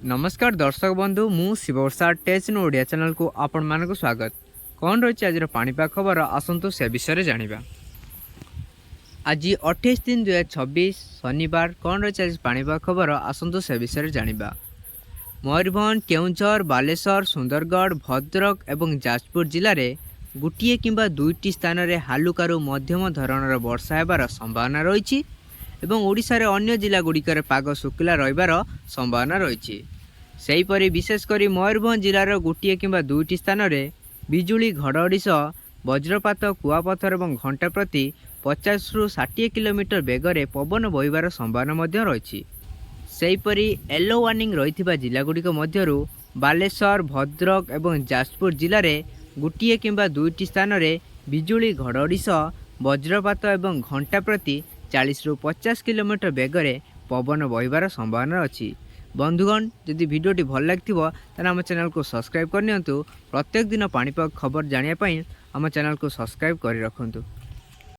नमस्कार दर्शक बंधु मु शिवप्रसाद टेक्न ओडिया चैनल को आपण मानक स्वागत। कौन रही आज पाणीपाग खबर आसतु से विषय जानिबा। आज 28/3/2026 शनिवार कौन रही आज पाणीपाग खबर आसतु से विषय जानिबा। मयूरभंज, केउंझर, बालेश्वर, सुंदरगढ़, भद्रक एवं जाजपुर जिले में गोटे किंबा दुईटी स्थान में हालुकारु मध्यम धरणर वर्षा होबार संभावना रही एवं ओडिशार अन्य जिला गुड़िकर पाग शुक्ला रहिबार संभावना रही। सेहीपरि विशेषकर मयूरभंज जिलार गोटे किंबा दुईटी स्थान में बिजुली घड़घड़ी सह वज्रपात, कुआपथर और घंटा प्रति 50 ରୁ 60 किलोमीटर बेगर पवन बहिबार संभावना रही। सेहीपरि येलो वार्निंग रही जिलागुड़िक मध्यरु बालेश्वर, भद्रक और जाजपुर जिले में गोटे किंबा दुईटी स्थान में बिजुली घड़घड़ी सह वज्रपात और घंटा प्रति 40 ରୁ 50 किलोमीटर बेगर पवन बहिबार संभावना अच्छी। बंधुगण, जदि भिडियोटी भल लगी आम चैनल को सब्सक्राइब करनियंतु। प्रत्येक दिन पाणीपाग खबर जानिया आम चैनल को सब्सक्राइब कर रखुँ।